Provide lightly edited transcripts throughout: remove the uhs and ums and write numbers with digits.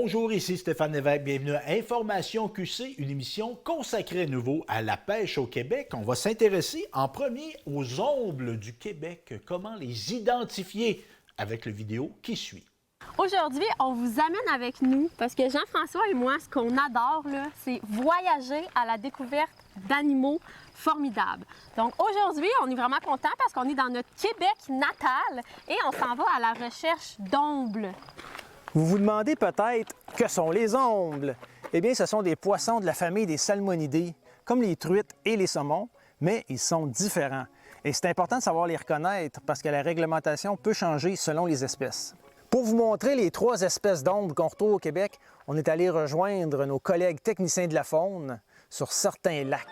Bonjour, ici Stéphane Lévesque, bienvenue à Information QC, une émission consacrée à nouveau à la pêche au Québec. On va s'intéresser en premier aux ombles du Québec, comment les identifier avec la vidéo qui suit. Aujourd'hui, on vous amène avec nous parce que Jean-François et moi, ce qu'on adore, c'est voyager à la découverte d'animaux formidables. Donc aujourd'hui, on est vraiment content parce qu'on est dans notre Québec natal et on s'en va à la recherche d'ombles. Vous vous demandez peut-être que sont les ombles? Eh bien, ce sont des poissons de la famille des salmonidés, comme les truites et les saumons, mais ils sont différents. Et c'est important de savoir les reconnaître parce que la réglementation peut changer selon les espèces. Pour vous montrer les 3 espèces d'ombles qu'on retrouve au Québec, on est allé rejoindre nos collègues techniciens de la faune sur certains lacs.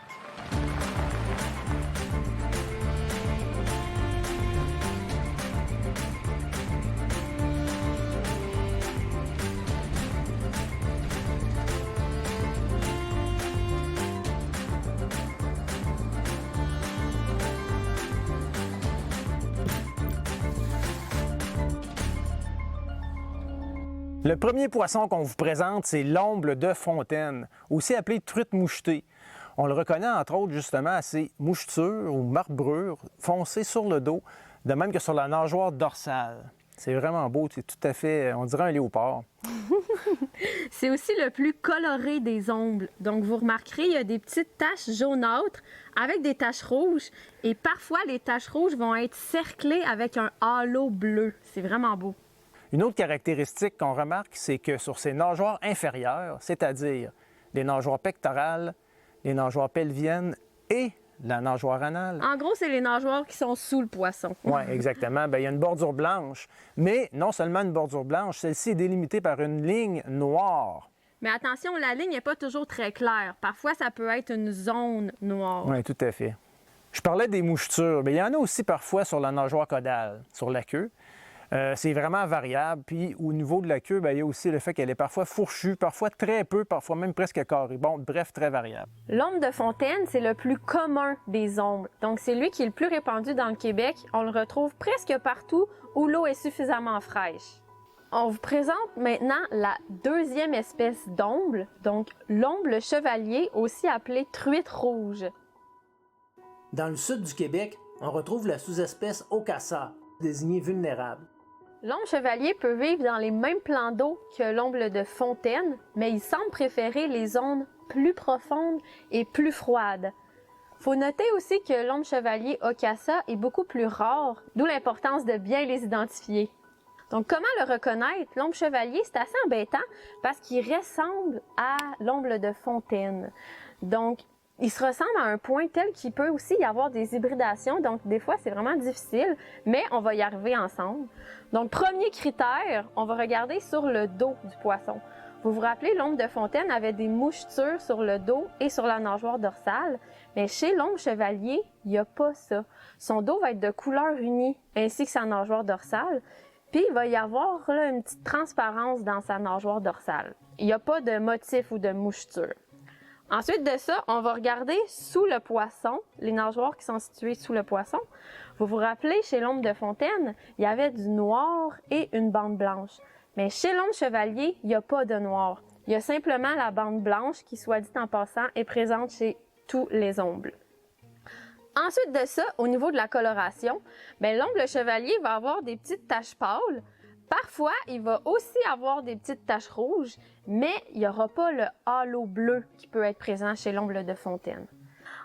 Le premier poisson qu'on vous présente, c'est l'omble de fontaine, aussi appelé truite mouchetée. On le reconnaît entre autres justement à ses mouchetures ou marbrures foncées sur le dos, de même que sur la nageoire dorsale. C'est vraiment beau, c'est tout à fait, on dirait un léopard. C'est aussi le plus coloré des ombles. Donc vous remarquerez, il y a des petites taches jaunâtres avec des taches rouges et parfois les taches rouges vont être cerclées avec un halo bleu. C'est vraiment beau. Une autre caractéristique qu'on remarque, c'est que sur ses nageoires inférieures, c'est-à-dire les nageoires pectorales, les nageoires pelviennes et la nageoire anale. En gros, c'est les nageoires qui sont sous le poisson. Oui, exactement. Bien, il y a une bordure blanche, mais non seulement une bordure blanche, celle-ci est délimitée par une ligne noire. Mais attention, la ligne n'est pas toujours très claire. Parfois, ça peut être une zone noire. Oui, tout à fait. Je parlais des mouchetures, mais il y en a aussi parfois sur la nageoire caudale, sur la queue. C'est vraiment variable. Puis au niveau de la queue, bien, il y a aussi le fait qu'elle est parfois fourchue, parfois très peu, parfois même presque carrée. Bon, bref, très variable. L'omble de fontaine, c'est le plus commun des ombles. Donc c'est lui qui est le plus répandu dans le Québec. On le retrouve presque partout où l'eau est suffisamment fraîche. On vous présente maintenant la deuxième espèce d'omble, donc l'omble chevalier, aussi appelée truite rouge. Dans le sud du Québec, on retrouve la sous-espèce Ocassa, désignée vulnérable. L'omble chevalier peut vivre dans les mêmes plans d'eau que l'omble de fontaine, mais il semble préférer les zones plus profondes et plus froides. Faut noter aussi que l'omble chevalier Ocassa est beaucoup plus rare, d'où l'importance de bien les identifier. Donc comment le reconnaître? L'omble chevalier, c'est assez embêtant parce qu'il ressemble à l'omble de fontaine. Donc il se ressemble à un point tel qu'il peut aussi y avoir des hybridations, donc des fois c'est vraiment difficile, mais on va y arriver ensemble. Donc premier critère, on va regarder sur le dos du poisson. Vous vous rappelez, l'omble de fontaine avait des mouchetures sur le dos et sur la nageoire dorsale, mais chez l'omble chevalier, il n'y a pas ça. Son dos va être de couleur unie, ainsi que sa nageoire dorsale, puis il va y avoir là, une petite transparence dans sa nageoire dorsale. Il n'y a pas de motif ou de moucheture. Ensuite de ça, on va regarder sous le poisson, les nageoires qui sont situées sous le poisson. Vous vous rappelez, chez l'omble de fontaine, il y avait du noir et une bande blanche. Mais chez l'omble chevalier, il n'y a pas de noir. Il y a simplement la bande blanche qui, soit dit en passant, est présente chez tous les ombles. Ensuite de ça, au niveau de la coloration, l'omble chevalier va avoir des petites taches pâles. Parfois, il va aussi avoir des petites taches rouges, mais il n'y aura pas le halo bleu qui peut être présent chez l'omble de fontaine.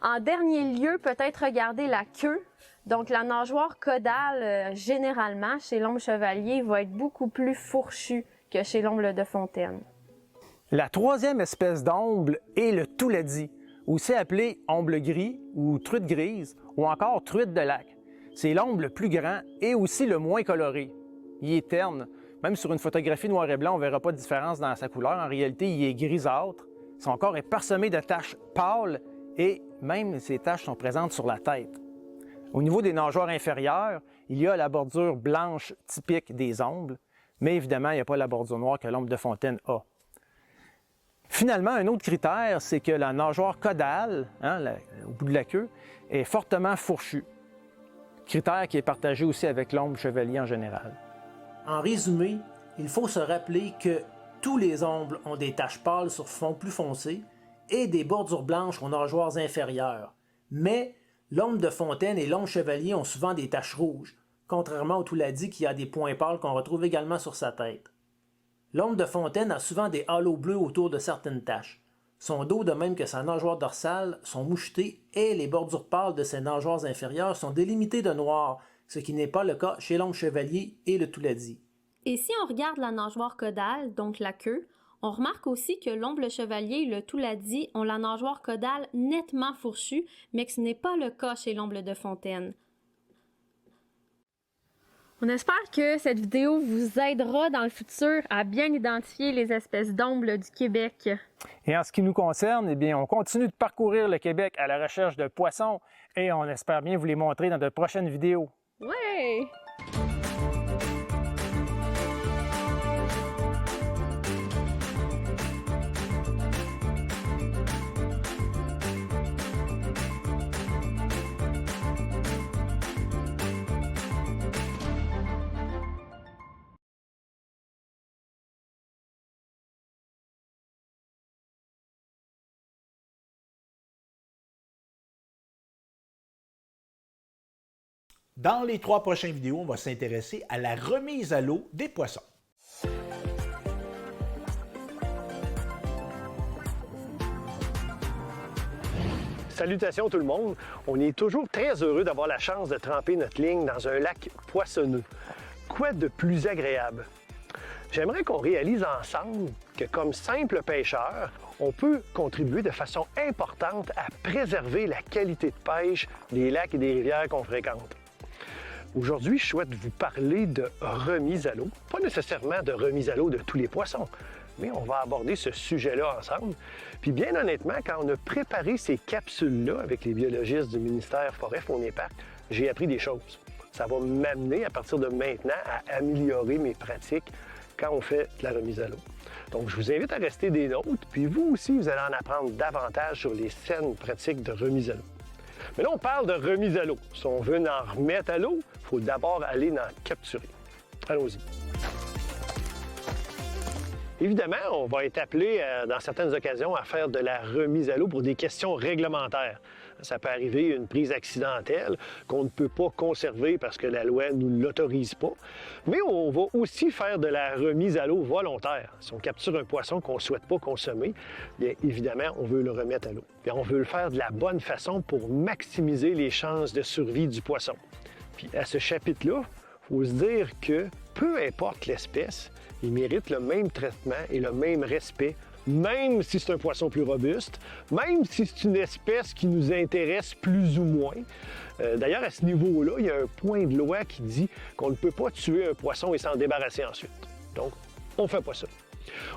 En dernier lieu, peut-être regarder la queue. Donc, la nageoire caudale, généralement, chez l'omble chevalier, va être beaucoup plus fourchue que chez l'omble de fontaine. La troisième espèce d'omble est le touladi, aussi appelé omble gris ou truite grise, ou encore truite de lac. C'est l'omble le plus grand et aussi le moins coloré. Il est terne. Même sur une photographie noir et blanc, on ne verra pas de différence dans sa couleur. En réalité, il est grisâtre. Son corps est parsemé de taches pâles et même ces taches sont présentes sur la tête. Au niveau des nageoires inférieures, il y a la bordure blanche typique des ombles, mais évidemment, il n'y a pas la bordure noire que l'omble de fontaine a. Finalement, un autre critère, c'est que la nageoire caudale, au bout de la queue, est fortement fourchue. Critère qui est partagé aussi avec l'omble chevalier en général. En résumé, il faut se rappeler que Tous les ombles ont des taches pâles sur fond plus foncé et des bordures blanches aux nageoires inférieures. Mais l'omble de fontaine et l'omble chevalier ont souvent des taches rouges, contrairement au touladi qui a des points pâles qu'on retrouve également sur sa tête. L'omble de fontaine a souvent des halos bleus autour de certaines taches. Son dos, de même que sa nageoire dorsale, sont mouchetés et les bordures pâles de ses nageoires inférieures sont délimitées de noir, ce qui n'est pas le cas chez l'omble chevalier et le touladi. Et si on regarde la nageoire caudale, donc la queue, on remarque aussi que l'omble chevalier et le touladi ont la nageoire caudale nettement fourchue, mais que ce n'est pas le cas chez l'omble de fontaine. On espère que cette vidéo vous aidera dans le futur à bien identifier les espèces d'ombles du Québec. Et en ce qui nous concerne, eh bien, on continue de parcourir le Québec à la recherche de poissons et on espère bien vous les montrer dans de prochaines vidéos. Ouais! Dans les 3 prochaines vidéos, on va s'intéresser à la remise à l'eau des poissons. Salutations tout le monde! On est toujours très heureux d'avoir la chance de tremper notre ligne dans un lac poissonneux. Quoi de plus agréable? J'aimerais qu'on réalise ensemble que comme simple pêcheur, on peut contribuer de façon importante à préserver la qualité de pêche des lacs et des rivières qu'on fréquente. Aujourd'hui, je souhaite vous parler de remise à l'eau. Pas nécessairement de remise à l'eau de tous les poissons, mais on va aborder ce sujet-là ensemble. Puis bien honnêtement, quand on a préparé ces capsules-là avec les biologistes du ministère Forêt, Faune et Parcs, j'ai appris des choses. Ça va m'amener à partir de maintenant à améliorer mes pratiques quand on fait de la remise à l'eau. Donc, je vous invite à rester des nôtres, puis vous aussi, vous allez en apprendre davantage sur les saines pratiques de remise à l'eau. Mais là, on parle de remise à l'eau. Si on veut en remettre à l'eau, il faut d'abord aller en capturer. Allons-y. Évidemment, on va être appelé dans certaines occasions à faire de la remise à l'eau pour des questions réglementaires. Ça peut arriver une prise accidentelle qu'on ne peut pas conserver parce que la loi ne nous l'autorise pas. Mais on va aussi faire de la remise à l'eau volontaire. Si on capture un poisson qu'on ne souhaite pas consommer, bien évidemment, on veut le remettre à l'eau. Puis on veut le faire de la bonne façon pour maximiser les chances de survie du poisson. Puis à ce chapitre-là, il faut se dire que peu importe l'espèce, il mérite le même traitement et le même respect, même si c'est un poisson plus robuste, même si c'est une espèce qui nous intéresse plus ou moins. D'ailleurs, à ce niveau-là, il y a un point de loi qui dit qu'on ne peut pas tuer un poisson et s'en débarrasser ensuite. Donc, on ne fait pas ça.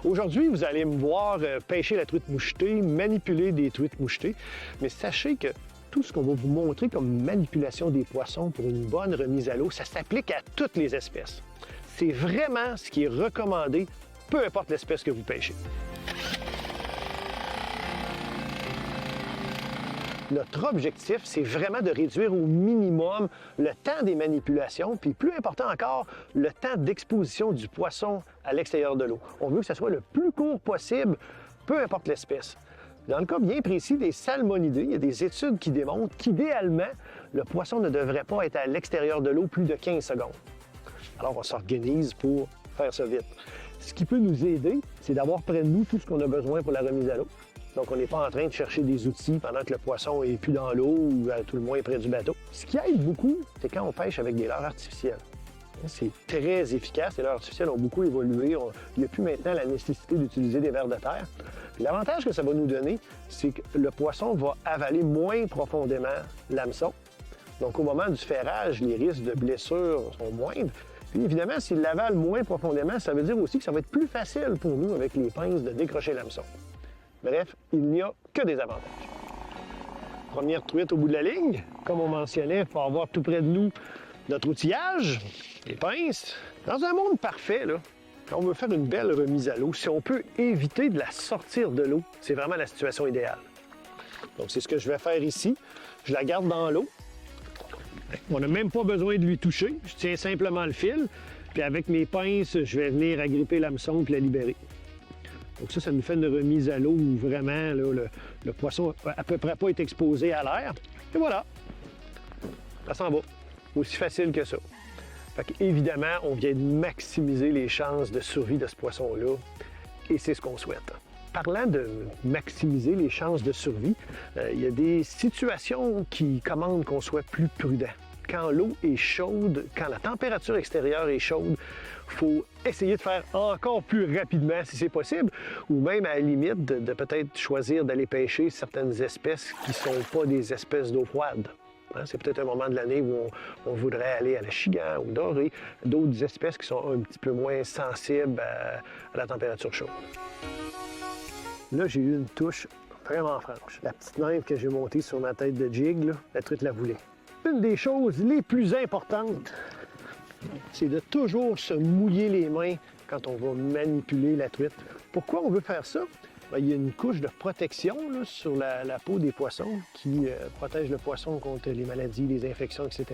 Aujourd'hui, vous allez me voir pêcher la truite mouchetée, manipuler des truites mouchetées, mais sachez que tout ce qu'on va vous montrer comme manipulation des poissons pour une bonne remise à l'eau, ça s'applique à toutes les espèces. C'est vraiment ce qui est recommandé, peu importe l'espèce que vous pêchez. Notre objectif, c'est vraiment de réduire au minimum le temps des manipulations, puis plus important encore, le temps d'exposition du poisson à l'extérieur de l'eau. On veut que ça soit le plus court possible, peu importe l'espèce. Dans le cas bien précis des salmonidés, il y a des études qui démontrent qu'idéalement, le poisson ne devrait pas être à l'extérieur de l'eau plus de 15 secondes. Alors, on s'organise pour faire ça vite. Ce qui peut nous aider, c'est d'avoir près de nous tout ce qu'on a besoin pour la remise à l'eau. Donc, on n'est pas en train de chercher des outils pendant que le poisson est plus dans l'eau ou à tout le moins près du bateau. Ce qui aide beaucoup, c'est quand on pêche avec des leurres artificielles. C'est très efficace. Les leurres artificielles ont beaucoup évolué. Il n'y a plus maintenant la nécessité d'utiliser des vers de terre. L'avantage que ça va nous donner, c'est que le poisson va avaler moins profondément l'hameçon. Donc, au moment du ferrage, les risques de blessures sont moindres. Puis évidemment, s'il l'avale moins profondément, ça veut dire aussi que ça va être plus facile pour nous, avec les pinces, de décrocher l'hameçon. Bref, il n'y a que des avantages. Première truite au bout de la ligne. Comme on mentionnait, il faut avoir tout près de nous notre outillage, les pinces. Dans un monde parfait, là, quand on veut faire une belle remise à l'eau, si on peut éviter de la sortir de l'eau, c'est vraiment la situation idéale. Donc, c'est ce que je vais faire ici. Je la garde dans l'eau. On n'a même pas besoin de lui toucher. Je tiens simplement le fil. Puis avec mes pinces, je vais venir agripper l'hameçon et la libérer. Donc ça nous fait une remise à l'eau où vraiment là, le poisson à peu près pas est exposé à l'air. Et voilà, ça s'en va. Aussi facile que ça. Fait qu'évidemment, on vient de maximiser les chances de survie de ce poisson-là et c'est ce qu'on souhaite. Parlant de maximiser les chances de survie, il y a des situations qui commandent qu'on soit plus prudent. Quand l'eau est chaude, quand la température extérieure est chaude, il faut essayer de faire encore plus rapidement si c'est possible, ou même à la limite de peut-être choisir d'aller pêcher certaines espèces qui ne sont pas des espèces d'eau froide. Hein, c'est peut-être un moment de l'année où on voudrait aller à la chigan ou doré, d'autres espèces qui sont un petit peu moins sensibles à la température chaude. Là, j'ai eu une touche vraiment franche. La petite nymphe que j'ai montée sur ma tête de jig, là, la truite la voulait. Une des choses les plus importantes, c'est de toujours se mouiller les mains quand on va manipuler la truite. Pourquoi on veut faire ça? Bien, il y a une couche de protection là, sur la peau des poissons qui protège le poisson contre les maladies, les infections, etc.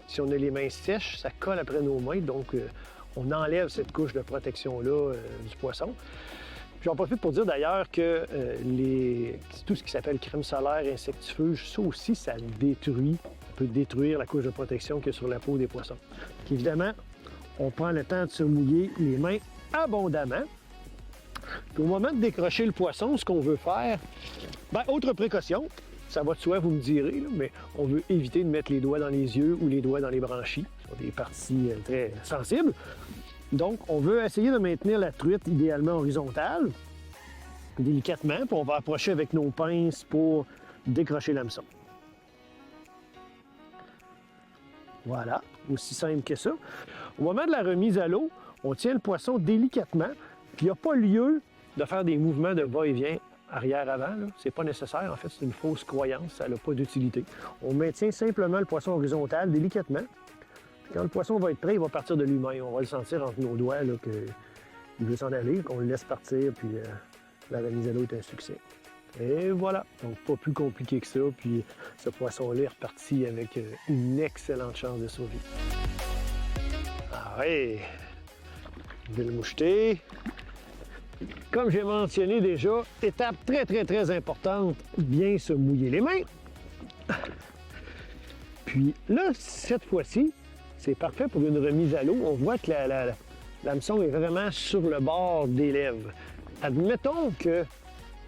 Si on a les mains sèches, ça colle après nos mains, donc on enlève cette couche de protection-là du poisson. J'en profite pour dire d'ailleurs que tout ce qui s'appelle crème solaire, insectifuge, ça aussi, ça peut détruire la couche de protection qu'il y a sur la peau des poissons. Donc, évidemment, on prend le temps de se mouiller les mains abondamment. Puis au moment de décrocher le poisson, ce qu'on veut faire, bien, autre précaution, ça va de soi, vous me direz, là, mais on veut éviter de mettre les doigts dans les yeux ou les doigts dans les branchies. Ce sont des parties très sensibles. Donc, on veut essayer de maintenir la truite idéalement horizontale, délicatement, puis on va approcher avec nos pinces pour décrocher l'hameçon. Voilà, aussi simple que ça. Au moment de la remise à l'eau, on tient le poisson délicatement, puis il n'y a pas lieu de faire des mouvements de va-et-vient arrière-avant. C'est pas nécessaire, en fait, c'est une fausse croyance, ça n'a pas d'utilité. On maintient simplement le poisson horizontal délicatement. Quand le poisson va être prêt, il va partir de lui-même. On va le sentir entre nos doigts qu'il veut s'en aller, qu'on le laisse partir, puis la remise à l'eau est un succès. Et voilà, donc pas plus compliqué que ça, puis ce poisson-là est reparti avec une excellente chance de survie. Ah oui, je vais le moucheter. Comme j'ai mentionné déjà, étape très importante, bien se mouiller les mains. Puis là, cette fois-ci, c'est parfait pour une remise à l'eau. On voit que l'hameçon est vraiment sur le bord des lèvres. Admettons que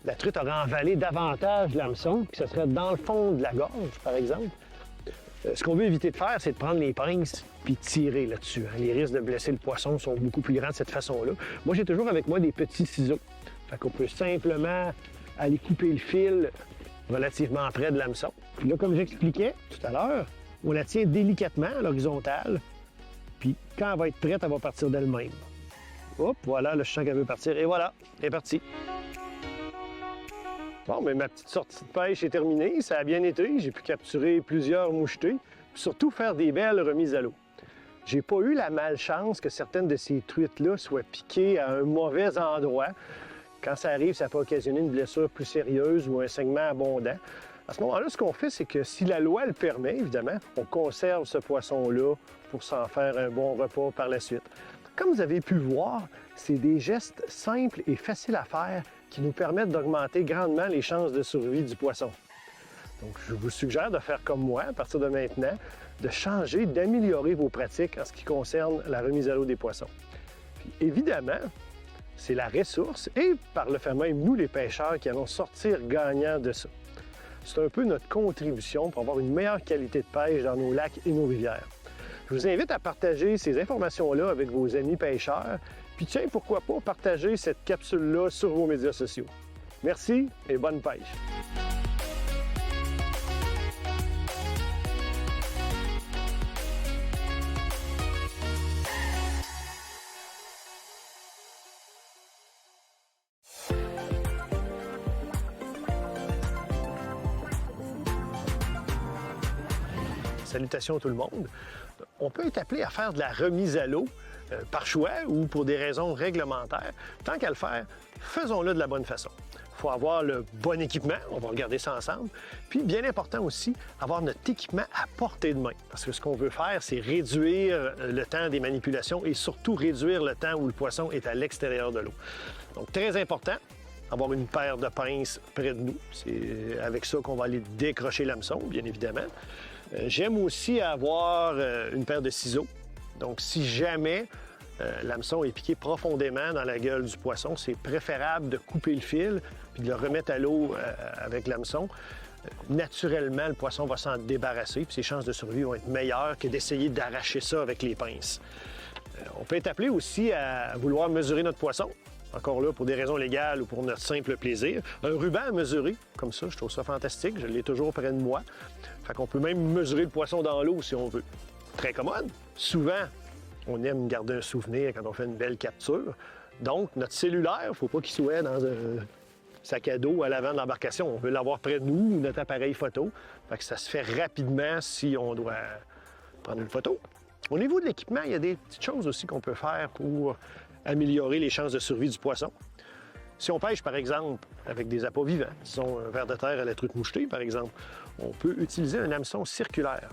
la truite aurait envalé davantage l'hameçon, que ce serait dans le fond de la gorge, par exemple. Ce qu'on veut éviter de faire, c'est de prendre les pinces puis tirer là-dessus. Les risques de blesser le poisson sont beaucoup plus grands de cette façon-là. Moi, j'ai toujours avec moi des petits ciseaux. Fait qu'on peut simplement aller couper le fil relativement près de l'hameçon. Puis là, comme j'expliquais tout à l'heure, on la tient délicatement à l'horizontale, puis quand elle va être prête, elle va partir d'elle-même. Hop, voilà, là, je sens qu'elle veut partir, et voilà, elle est partie. Bon, mais ma petite sortie de pêche est terminée, ça a bien été, j'ai pu capturer plusieurs mouchetés, puis surtout faire des belles remises à l'eau. J'ai pas eu la malchance que certaines de ces truites-là soient piquées à un mauvais endroit. Quand ça arrive, ça peut occasionner une blessure plus sérieuse ou un saignement abondant. À ce moment-là, ce qu'on fait, c'est que si la loi le permet, évidemment, on conserve ce poisson-là pour s'en faire un bon repas par la suite. Comme vous avez pu voir, c'est des gestes simples et faciles à faire qui nous permettent d'augmenter grandement les chances de survie du poisson. Donc, je vous suggère de faire comme moi, à partir de maintenant, de changer, d'améliorer vos pratiques en ce qui concerne la remise à l'eau des poissons. Puis, évidemment, c'est la ressource et, par le fait même, nous, les pêcheurs, qui allons sortir gagnants de ça. C'est un peu notre contribution pour avoir une meilleure qualité de pêche dans nos lacs et nos rivières. Je vous invite à partager ces informations-là avec vos amis pêcheurs, puis tiens, pourquoi pas partager cette capsule-là sur vos médias sociaux. Merci et bonne pêche! Salutations à tout le monde. On peut être appelé à faire de la remise à l'eau par choix ou pour des raisons réglementaires. Tant qu'à le faire, faisons-le de la bonne façon. Il faut avoir le bon équipement, on va regarder ça ensemble. Puis, bien important aussi, avoir notre équipement à portée de main. Parce que ce qu'on veut faire, c'est réduire le temps des manipulations et surtout réduire le temps où le poisson est à l'extérieur de l'eau. Donc, très important, avoir une paire de pinces près de nous. C'est avec ça qu'on va aller décrocher l'hameçon, bien évidemment. J'aime aussi avoir une paire de ciseaux. Donc, si jamais l'hameçon est piqué profondément dans la gueule du poisson, c'est préférable de couper le fil puis de le remettre à l'eau avec l'hameçon. Naturellement, le poisson va s'en débarrasser puis ses chances de survie vont être meilleures que d'essayer d'arracher ça avec les pinces. On peut être appelé aussi à vouloir mesurer notre poisson. Encore là, pour des raisons légales ou pour notre simple plaisir. Un ruban à mesurer, comme ça, je trouve ça fantastique. Je l'ai toujours près de moi. Fait qu'on peut même mesurer le poisson dans l'eau si on veut. Très commode. Souvent, on aime garder un souvenir quand on fait une belle capture. Donc, notre cellulaire, il ne faut pas qu'il soit dans un sac à dos à l'avant de l'embarcation. On veut l'avoir près de nous ou notre appareil photo. Fait que ça se fait rapidement si on doit prendre une photo. Au niveau de l'équipement, il y a des petites choses aussi qu'on peut faire pour améliorer les chances de survie du poisson. Si on pêche, par exemple, avec des appâts vivants, disons un ver de terre à la truite mouchetée, par exemple, on peut utiliser un hameçon circulaire.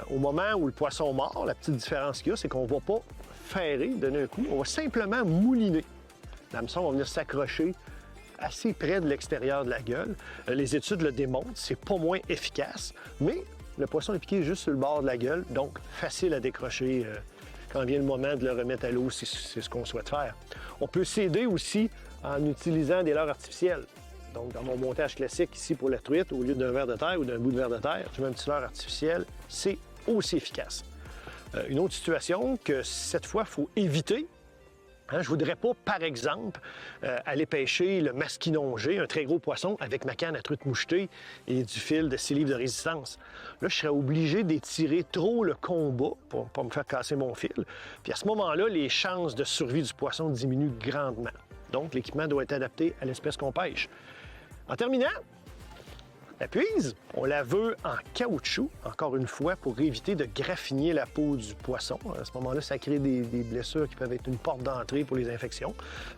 Au moment où le poisson mord, la petite différence qu'il y a, c'est qu'on ne va pas ferrer, donner un coup, on va simplement mouliner. L'hameçon va venir s'accrocher assez près de l'extérieur de la gueule. Les études le démontrent, c'est pas moins efficace, mais le poisson est piqué juste sur le bord de la gueule, donc facile à décrocher quand vient le moment de le remettre à l'eau, si c'est ce qu'on souhaite faire. On peut s'aider aussi en utilisant des leurres artificielles. Donc, dans mon montage classique ici pour la truite, au lieu d'un ver de terre ou d'un bout de ver de terre, je mets un petit leurre artificiel, c'est aussi efficace. Une autre situation que cette fois, il faut éviter. Je ne voudrais pas, par exemple, aller pêcher le masquinongé, un très gros poisson, avec ma canne à truite mouchetée et du fil de 6 livres de résistance. Là, je serais obligé d'étirer trop le combat pour ne pas me faire casser mon fil. Puis à ce moment-là, les chances de survie du poisson diminuent grandement. Donc, l'équipement doit être adapté à l'espèce qu'on pêche. En terminant, la puise, on la veut en caoutchouc, encore une fois, pour éviter de graffiner la peau du poisson. À ce moment-là, ça crée des blessures qui peuvent être une porte d'entrée pour les infections.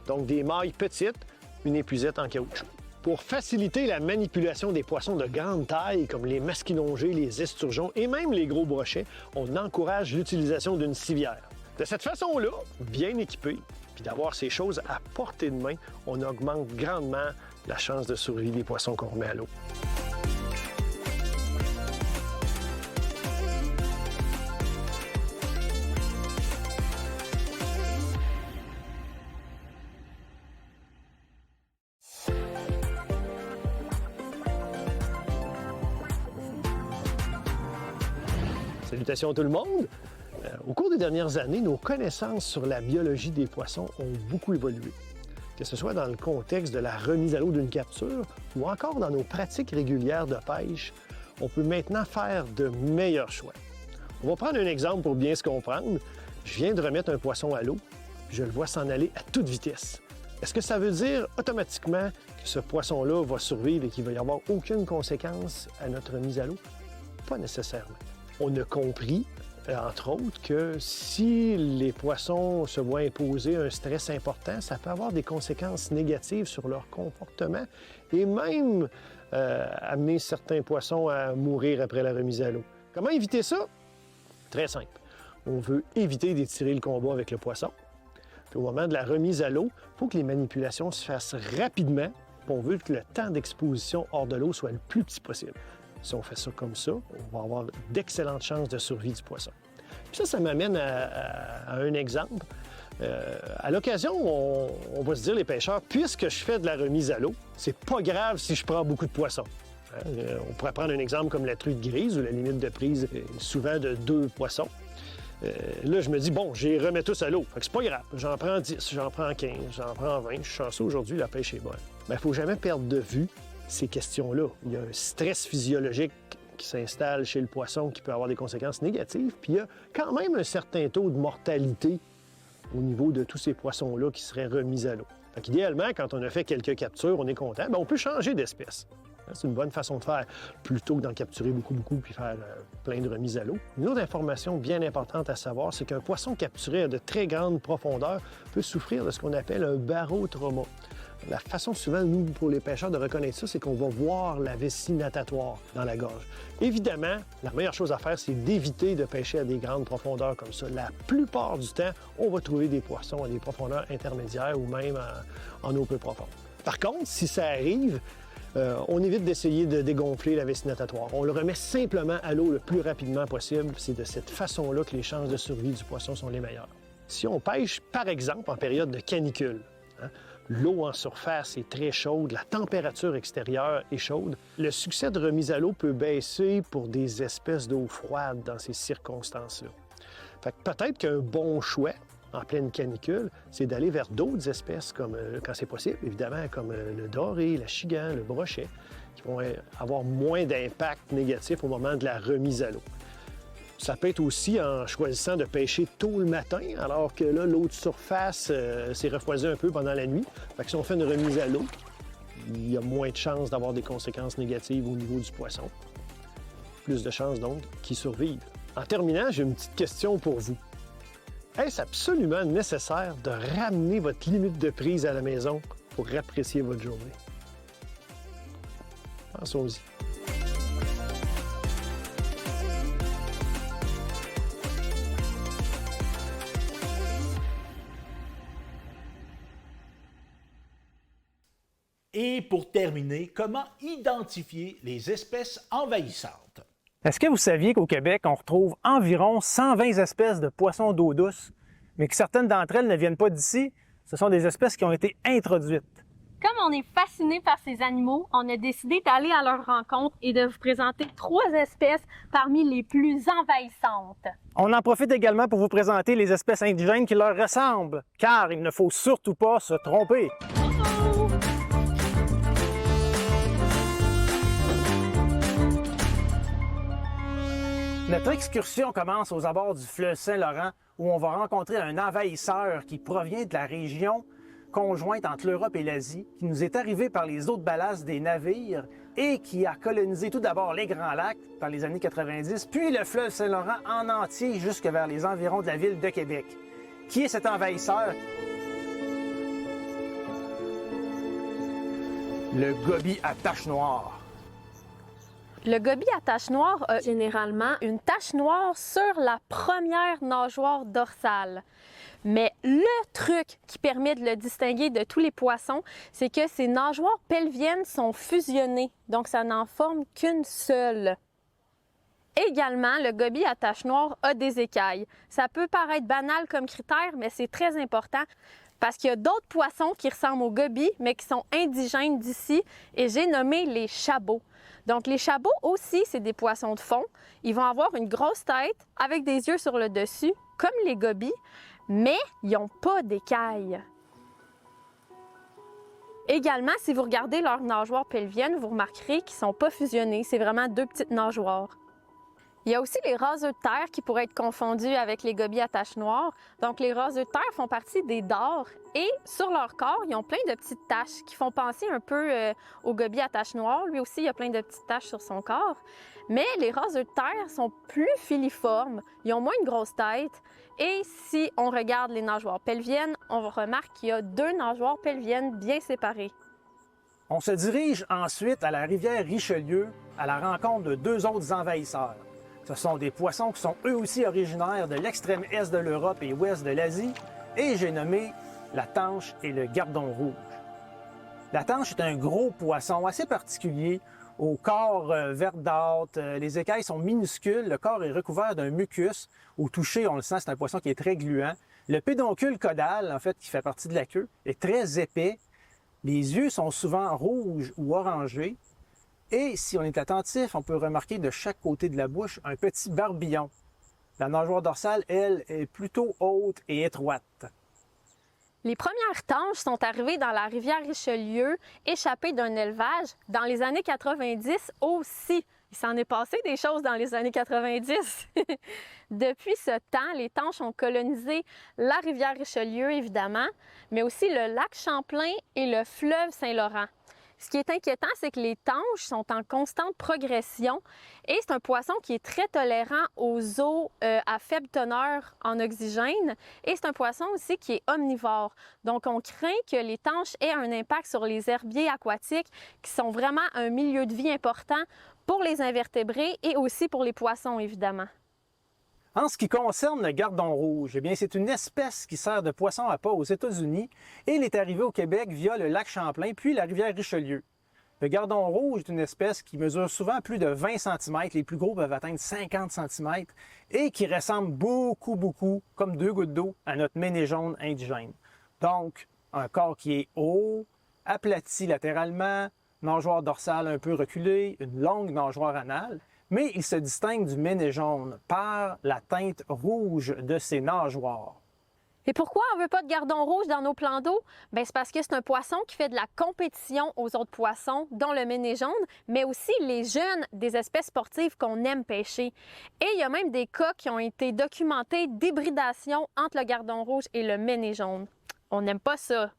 Donc, des mailles petites, une épuisette en caoutchouc. Pour faciliter la manipulation des poissons de grande taille, comme les masquinongés, les esturgeons et même les gros brochets, on encourage l'utilisation d'une civière. De cette façon-là, bien équipé, puis d'avoir ces choses à portée de main, on augmente grandement la chance de survie des poissons qu'on remet à l'eau. Salutations à tout le monde! Au cours des dernières années, nos connaissances sur la biologie des poissons ont beaucoup évolué. Que ce soit dans le contexte de la remise à l'eau d'une capture ou encore dans nos pratiques régulières de pêche, on peut maintenant faire de meilleurs choix. On va prendre un exemple pour bien se comprendre. Je viens de remettre un poisson à l'eau, je le vois s'en aller à toute vitesse. Est-ce que ça veut dire automatiquement que ce poisson-là va survivre et qu'il va y avoir aucune conséquence à notre remise à l'eau? Pas nécessairement. On a compris, entre autres, que si les poissons se voient imposer un stress important, ça peut avoir des conséquences négatives sur leur comportement et même amener certains poissons à mourir après la remise à l'eau. Comment éviter ça? Très simple. On veut éviter d'étirer le combat avec le poisson. Puis au moment de la remise à l'eau, il faut que les manipulations se fassent rapidement. Puis on veut que le temps d'exposition hors de l'eau soit le plus petit possible. Si on fait ça comme ça, on va avoir d'excellentes chances de survie du poisson. Puis ça m'amène à un exemple. À l'occasion, on va se dire, les pêcheurs, puisque je fais de la remise à l'eau, c'est pas grave si je prends beaucoup de poissons. On pourrait prendre un exemple comme la truite grise, où la limite de prise est souvent de 2 poissons. Là, je me dis, bon, j'y remets tous à l'eau. Fait que c'est pas grave. J'en prends 10, j'en prends 15, j'en prends 20. Je suis chanceux aujourd'hui, la pêche est bonne. Mais il ne faut jamais perdre de vue ces questions-là. Il y a un stress physiologique qui s'installe chez le poisson qui peut avoir des conséquences négatives, puis il y a quand même un certain taux de mortalité au niveau de tous ces poissons-là qui seraient remis à l'eau. Fait qu'idéalement, quand on a fait quelques captures, on est content, bien, on peut changer d'espèce. C'est une bonne façon de faire, plutôt que d'en capturer beaucoup puis faire plein de remises à l'eau. Une autre information bien importante à savoir, c'est qu'un poisson capturé à de très grandes profondeurs peut souffrir de ce qu'on appelle un barotrauma. La façon souvent, nous, pour les pêcheurs, de reconnaître ça, c'est qu'on va voir la vessie natatoire dans la gorge. Évidemment, la meilleure chose à faire, c'est d'éviter de pêcher à des grandes profondeurs comme ça. La plupart du temps, on va trouver des poissons à des profondeurs intermédiaires ou même en eau peu profonde. Par contre, si ça arrive, on évite d'essayer de dégonfler la vessie natatoire. On le remet simplement à l'eau le plus rapidement possible. C'est de cette façon-là que les chances de survie du poisson sont les meilleures. Si on pêche, par exemple, en période de canicule, l'eau en surface est très chaude, la température extérieure est chaude, le succès de remise à l'eau peut baisser pour des espèces d'eau froide dans ces circonstances-là. Fait que peut-être qu'un bon choix en pleine canicule, c'est d'aller vers d'autres espèces, comme, quand c'est possible, évidemment, comme le doré, la chigan, le brochet, qui vont avoir moins d'impact négatif au moment de la remise à l'eau. Ça peut être aussi en choisissant de pêcher tôt le matin, alors que là, l'eau de surface s'est refroidie un peu pendant la nuit. Fait que si on fait une remise à l'eau, il y a moins de chances d'avoir des conséquences négatives au niveau du poisson. Plus de chances, donc, qu'il survive. En terminant, j'ai une petite question pour vous. Est-ce absolument nécessaire de ramener votre limite de prise à la maison pour apprécier votre journée? Pensons-y. Et pour terminer, comment identifier les espèces envahissantes? Est-ce que vous saviez qu'au Québec, on retrouve environ 120 espèces de poissons d'eau douce, mais que certaines d'entre elles ne viennent pas d'ici? Ce sont des espèces qui ont été introduites. Comme on est fasciné par ces animaux, on a décidé d'aller à leur rencontre et de vous présenter 3 espèces parmi les plus envahissantes. On en profite également pour vous présenter les espèces indigènes qui leur ressemblent, car il ne faut surtout pas se tromper. Notre excursion commence aux abords du fleuve Saint-Laurent où on va rencontrer un envahisseur qui provient de la région conjointe entre l'Europe et l'Asie, qui nous est arrivé par les eaux de ballast des navires et qui a colonisé tout d'abord les Grands Lacs dans les années 90, puis le fleuve Saint-Laurent en entier jusque vers les environs de la ville de Québec. Qui est cet envahisseur? Le gobie à taches noires. Le gobie à tache noire a généralement une tache noire sur la première nageoire dorsale. Mais le truc qui permet de le distinguer de tous les poissons, c'est que ces nageoires pelviennes sont fusionnées, donc ça n'en forme qu'une seule. Également, le gobie à tache noire a des écailles. Ça peut paraître banal comme critère, mais c'est très important parce qu'il y a d'autres poissons qui ressemblent au gobie, mais qui sont indigènes d'ici, et j'ai nommé les chabots. Donc, les chabots aussi, c'est des poissons de fond. Ils vont avoir une grosse tête avec des yeux sur le dessus, comme les gobies, mais ils n'ont pas d'écailles. Également, si vous regardez leurs nageoires pelviennes, vous remarquerez qu'ils ne sont pas fusionnés. C'est vraiment 2 petites nageoires. Il y a aussi les raseux de terre qui pourraient être confondus avec les gobies à taches noires. Donc, les raseux de terre font partie des dors et sur leur corps, ils ont plein de petites taches qui font penser un peu au gobie à taches noires. Lui aussi, il a plein de petites taches sur son corps. Mais les raseux de terre sont plus filiformes, ils ont moins une grosse tête. Et si on regarde les nageoires pelviennes, on remarque qu'il y a 2 nageoires pelviennes bien séparées. On se dirige ensuite à la rivière Richelieu à la rencontre de 2 autres envahisseurs. Ce sont des poissons qui sont eux aussi originaires de l'extrême est de l'Europe et ouest de l'Asie, et j'ai nommé la tanche et le gardon rouge. La tanche est un gros poisson assez particulier, au corps verdâtre, les écailles sont minuscules, le corps est recouvert d'un mucus. Au toucher, on le sent, c'est un poisson qui est très gluant. Le pédoncule caudal, en fait, qui fait partie de la queue, est très épais. Les yeux sont souvent rouges ou orangés. Et si on est attentif, on peut remarquer de chaque côté de la bouche un petit barbillon. La nageoire dorsale, elle, est plutôt haute et étroite. Les premières tanches sont arrivées dans la rivière Richelieu, échappées d'un élevage dans les années 90 aussi. Il s'en est passé des choses dans les années 90. Depuis ce temps, les tanches ont colonisé la rivière Richelieu, évidemment, mais aussi le lac Champlain et le fleuve Saint-Laurent. Ce qui est inquiétant, c'est que les tanches sont en constante progression et c'est un poisson qui est très tolérant aux eaux à faible teneur en oxygène et c'est un poisson aussi qui est omnivore. Donc, on craint que les tanches aient un impact sur les herbiers aquatiques qui sont vraiment un milieu de vie important pour les invertébrés et aussi pour les poissons, évidemment. En ce qui concerne le gardon rouge, eh bien, c'est une espèce qui sert de poisson à pas aux États-Unis et il est arrivé au Québec via le lac Champlain puis la rivière Richelieu. Le gardon rouge est une espèce qui mesure souvent plus de 20 cm, les plus gros peuvent atteindre 50 cm, et qui ressemble beaucoup, comme 2 gouttes d'eau, à notre méné jaune indigène. Donc, un corps qui est haut, aplati latéralement, nageoire dorsale un peu reculée, une longue nageoire anale, mais il se distingue du méné jaune par la teinte rouge de ses nageoires. Et pourquoi on ne veut pas de gardon rouge dans nos plans d'eau? Bien, c'est parce que c'est un poisson qui fait de la compétition aux autres poissons, dont le méné jaune, mais aussi les jeunes des espèces sportives qu'on aime pêcher. Et il y a même des cas qui ont été documentés d'hybridation entre le gardon rouge et le méné jaune. On n'aime pas ça.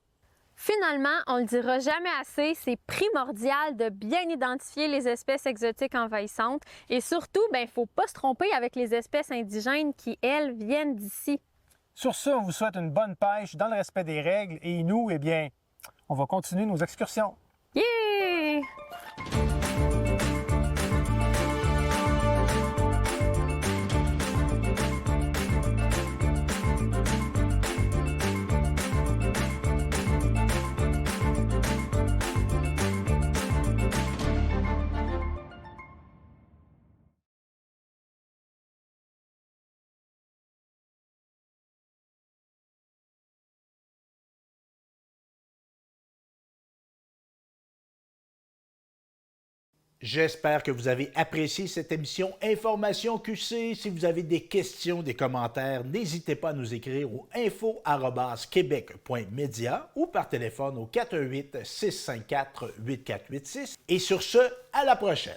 Finalement, on ne le dira jamais assez, c'est primordial de bien identifier les espèces exotiques envahissantes et surtout, il ne faut pas se tromper avec les espèces indigènes qui, elles, viennent d'ici. Sur ce, on vous souhaite une bonne pêche dans le respect des règles et nous, eh bien, on va continuer nos excursions. Yeah! J'espère que vous avez apprécié cette émission Information QC. Si vous avez des questions, des commentaires, n'hésitez pas à nous écrire au info@quebec.media ou par téléphone au 418-654-8486. Et sur ce, à la prochaine!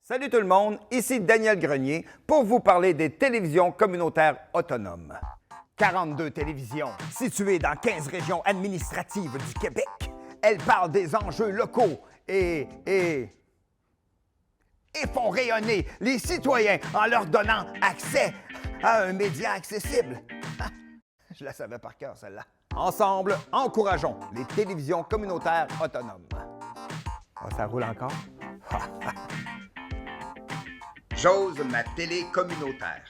Salut tout le monde, ici Daniel Grenier pour vous parler des télévisions communautaires autonomes. 42 télévisions situées dans 15 régions administratives du Québec. Elles parlent des enjeux locaux et font rayonner les citoyens en leur donnant accès à un média accessible. Je la savais par cœur, celle-là. Ensemble, encourageons les télévisions communautaires autonomes. Oh, ça roule encore? J'ose ma télé communautaire.